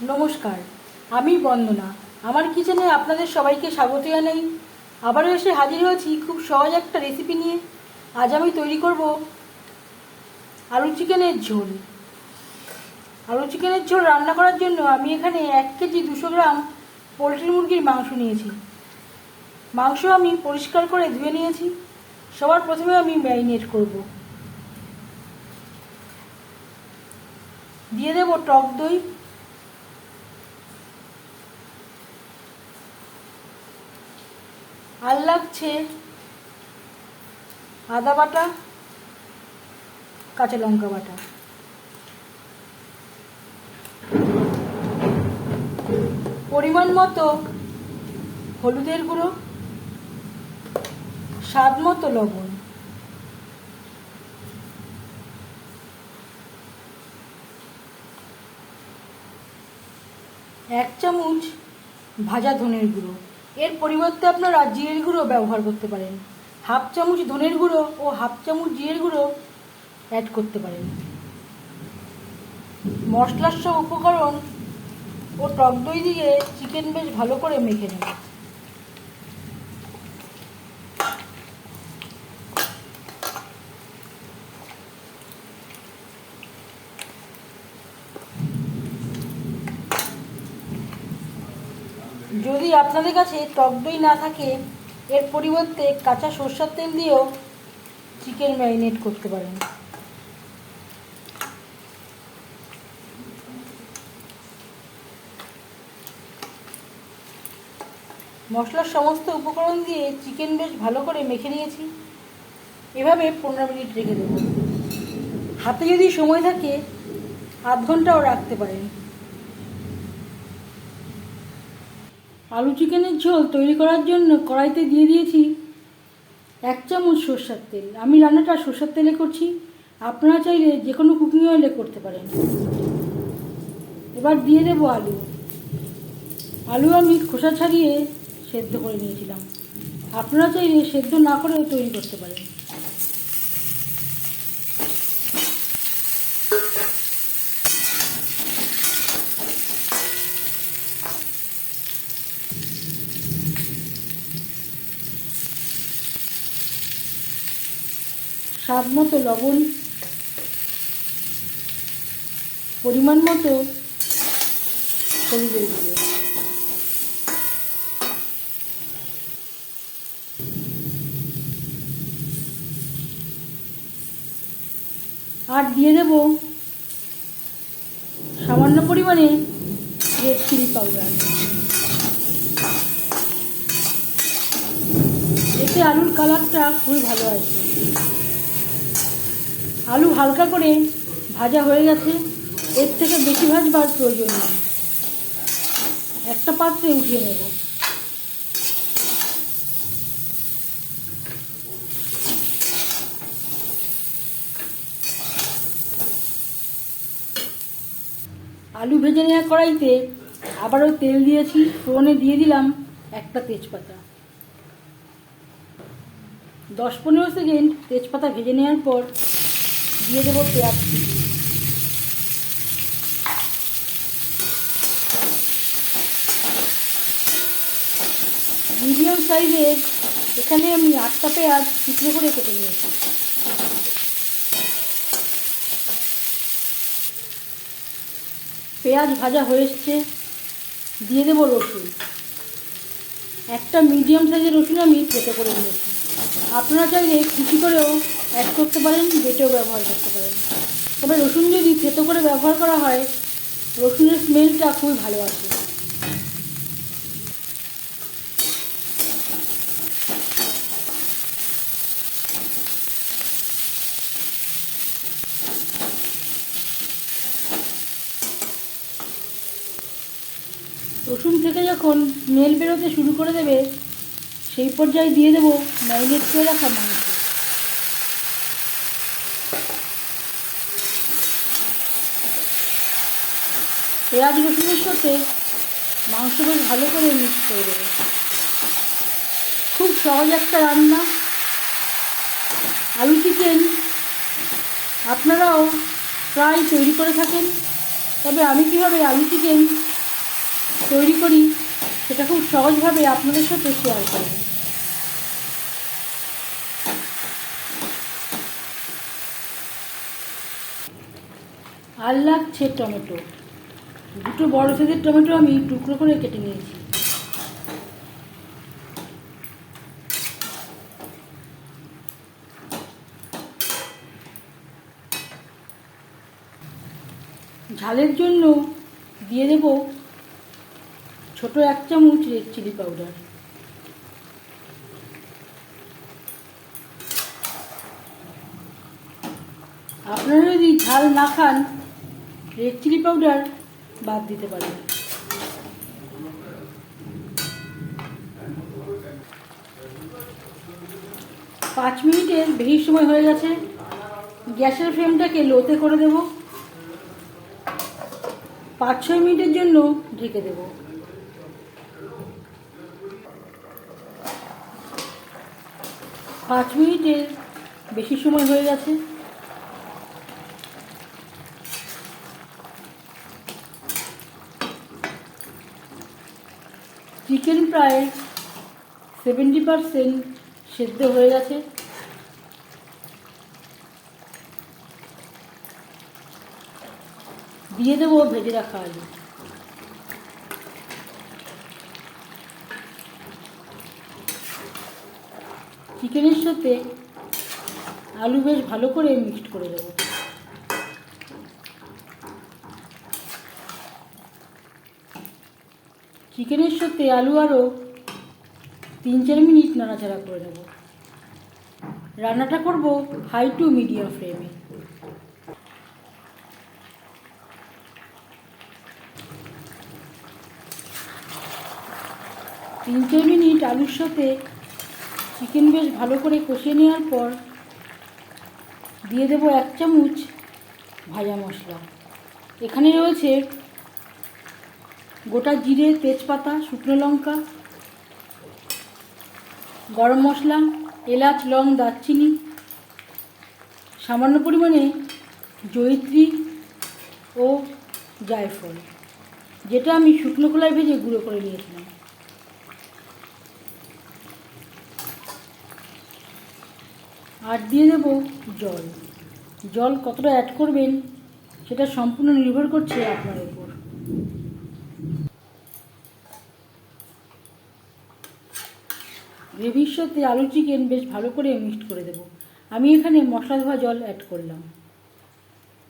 নমস্কার, আমি বন্দনা। আমার কিচেনে আপনাদের সবাইকে স্বাগত জানাই। আবারও এসে হাজির হয়েছি খুব সহজ একটা রেসিপি নিয়ে। আজ আমি তৈরি করব আলু চিকেনের ঝোল। আলু চিকেনের ঝোল রান্না করার জন্য আমি এখানে 1 কেজি 200 গ্রাম পোলট্রি মুরগির মাংস নিয়েছি। মাংস আমি পরিষ্কার করে ধুয়ে নিয়েছি। সবার প্রথমে আমি ম্যারিনেট করব। দিয়ে দেব টক দই, আর লাগছে আদা বাটা, কাঁচা লঙ্কা বাটা। পরিমাণ মতো হলুদের গুঁড়ো, স্বাদ মতো লবণ। এক চামচ ভাজা ধনের গুঁড়ো। এর পরিবর্তে আপনারা জিরের গুঁড়ো ব্যবহার করতে পারেন। হাফ চামচ ধনের গুঁড়ো ও হাফ চামচ জিরের গুঁড়ো অ্যাড করতে পারেন। মশলার সব উপকরণ ও টক দই দিয়ে চিকেন বেশ ভালো করে মেখে নেব। যদি আপনাদের কাছে টক দই না থাকে, এর পরিবর্তে কাঁচা সরষের তেল দিয়েও চিকেন ম্যারিনেট করতে পারেন। মশলার সমস্ত উপকরণ দিয়ে চিকেন বেশ ভালো করে মেখে নিয়েছি। এভাবে 15 মিনিট রেখে দেব। হাতে যদি সময় থাকে আধ ঘন্টাও রাখতে পারেন। আলু চিকেনের ঝোল তৈরি করার জন্য কড়াইতে দিয়ে দিয়েছি 1 চামচ সরষের তেল। আমি রান্নাটা সরষের তেলে করছি, আপনারা চাইলে যে কোনো কুকিং অয়েলে করতে পারেন। এবার দিয়ে দেবো আলু। আলু আমি খোসা ছাড়িয়ে সেদ্ধ করে নিয়েছিলাম। আপনারা চাইলে সেদ্ধ না করেও তৈরি করতে পারেন। স্বাদ মতো লবণ, পরিমাণ মতো হলুদের গুঁড়ো, আর দিয়ে দেব সামান্য পরিমাণে রেড চিলি পাউডার। এতে আলুর কালারটা খুবই ভালো আসবে। আলু হালকা করে ভাজা হয়ে গেছে, এর থেকে বেশি ভাজবার প্রয়োজন নেই। একটা পাত্রে উঠিয়ে নেব। আলু ভেজে নেওয়া কড়াইতে আবারও তেল দিয়েছি। ফোড়নে দিয়ে দিলাম একটা তেজপাতা। 10-15 সেকেন্ড তেজপাতা ভেজে নেওয়ার পর দিয়ে দেবো পেঁয়াজ। মিডিয়াম সাইজের এখানে আমি 8টা পেঁয়াজ টুকরো করে কেটে নিয়েছি। পেঁয়াজ ভাজা হয়ে এসছে, দিয়ে দেবো রসুন। একটা মিডিয়াম সাইজের রসুন আমি থেতো করে নিয়েছি। আপনারা চাইলে কুচি করেও অ্যাড করতে পারেন, বেটেও ব্যবহার করতে পারেন। তবে রসুন যদি থেতো করে ব্যবহার করা হয়, রসুনের স্মেলটা খুবই ভালো আসে। রসুন থেকে যখন স্মেল বেরোতে শুরু করে দেবে, সেই পর্যায়ে দিয়ে দেবো ম্যারিনেট করে রাখা মাংস। পেঁয়াজ রসুনের সাথে মাংস বেশ ভালো করে মিক্স করে দেবো। খুব সহজ একটা রান্না। আলু চিকেন আপনারাও প্রায় তৈরি করে থাকেন। তবে আমি কীভাবে আলু চিকেন তৈরি করি সেটা খুব সহজভাবে আপনাদের সাথে শেয়ার করব। আর লাগছে টমেটো, দুটো বড় সাইজের টমেটো আমি টুকরো করে কেটে নিয়েছি। ঝালের জন্য দিয়ে দেব ছোট 1 চামচ রেড চিলি পাউডার। আপনারা যদি ঝাল না খান রেড চিলি পাউডার বাদ দিতে পারেন। পাঁচ মিনিটের বেশি সময় হয়ে গেছে। গ্যাসের ফ্লেমটাকে লোতে করে দেব। 5-6 মিনিটের জন্য ঢেকে দেব। পাঁচ মিনিটের বেশি সময় হয়ে গেছে। চিকেন প্রায় 70% সেদ্ধ হয়ে গেছে। দিয়ে দেবো ভেজে রাখা আলু। চিকেনের সাথে আলু বেশ ভালো করে মিক্সড করে দেবো। চিকেনের সাথে আলু আরও 3-4 মিনিট নাড়াচাড়া করে নেব। রান্নাটা করব হাই টু মিডিয়াম ফ্লেমে। তিন 4 মিনিট আলুর সাথে চিকেন বেশ ভালো করে কষিয়ে নেওয়ার পর দিয়ে দেব 1 চামচ ভাজা মশলা। এখানে রয়েছে গোটা জিরে, তেজপাতা, শুকনো লঙ্কা, গরম মশলা, এলাচ, লং, দারচিনি, সামান্য পরিমাণে জয়িত্রী ও জায়ফল, যেটা আমি শুকনো খোলায় ভেজে গুঁড়ো করে নিয়েছিলাম। আর দিয়ে দেব জল। জল কতটা অ্যাড করবেন সেটা সম্পূর্ণ নির্ভর করছে আপনার উপর। গ্রেভির সাথে আলু চিকেন বেশ ভালো করে মিক্সড করে দেব। আমি এখানে মশলা ধোয়া জল অ্যাড করলাম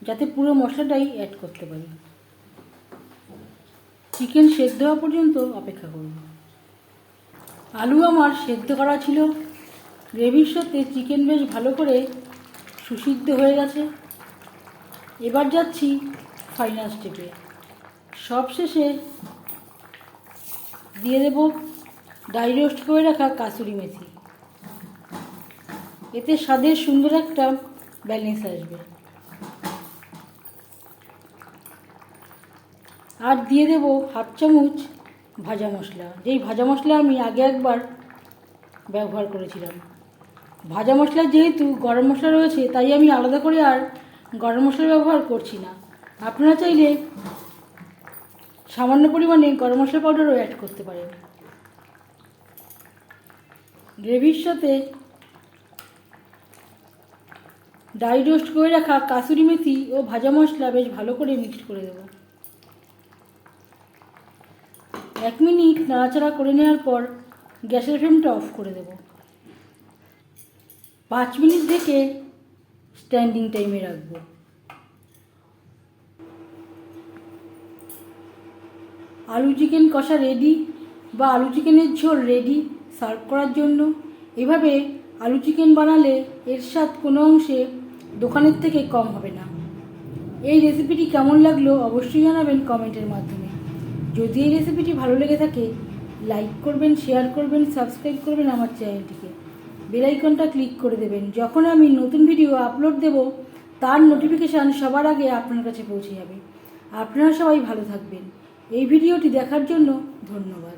যাতে পুরো মশলাটাই অ্যাড করতে পারি। চিকেন সেদ্ধ হওয়া পর্যন্ত অপেক্ষা করব। আলু আমার সেদ্ধ করা ছিল। গ্রেভির সাথে চিকেন বেশ ভালো করে সুসিদ্ধ হয়ে গেছে। এবার যাচ্ছি ফাইনাল স্টেপে। সবশেষে দিয়ে দেব ড্রাই রোস্ট করে রাখা কাসুরি মেথি। এতে স্বাদের সুন্দর একটা ব্যালেন্স আসবে। আর দিয়ে দেব 1/2 চামচ ভাজা মশলা, যেই ভাজা মশলা আমি আগে একবার ব্যবহার করেছিলাম। ভাজা মশলা যেহেতু গরম মশলা রয়েছে তাই আমি আলাদা করে আর গরম মশলা ব্যবহার করছি না। আপনারা চাইলে সামান্য পরিমাণে গরম মশলা পাউডারও অ্যাড করতে পারেন। গ্রেভির সাথে ড্রাই রোস্ট করে রাখা কাসুরি মেথি ও ভাজা মশলা বেশ ভালো করে মিক্সড করে দেব। 1 মিনিট নাড়াচাড়া করে নেওয়ার পর গ্যাসের ফ্লেমটা অফ করে দেব। 5 মিনিট থেকে স্ট্যান্ডিং টাইমে রাখবো। আলু চিকেন কষা রেডি বা আলু চিকেনের ঝোল রেডি সার্ভ করার জন্য। এভাবে আলু চিকেন বানালে এর স্বাদ কোনো অংশে দোকানের থেকে কম হবে না। এই রেসিপিটি কেমন লাগলো অবশ্যই জানাবেন কমেন্টের মাধ্যমে। যদি এই রেসিপিটি ভালো লেগে থাকে লাইক করবেন, শেয়ার করবেন, সাবস্ক্রাইব করবেন আমার চ্যানেলটিকে। বেল আইকনটা ক্লিক করে দেবেন। যখন আমি নতুন ভিডিও আপলোড দেব তার নোটিফিকেশান সবার আগে আপনার কাছে পৌঁছে যাবে। আপনারা সবাই ভালো থাকবেন। এই ভিডিওটি দেখার জন্য ধন্যবাদ।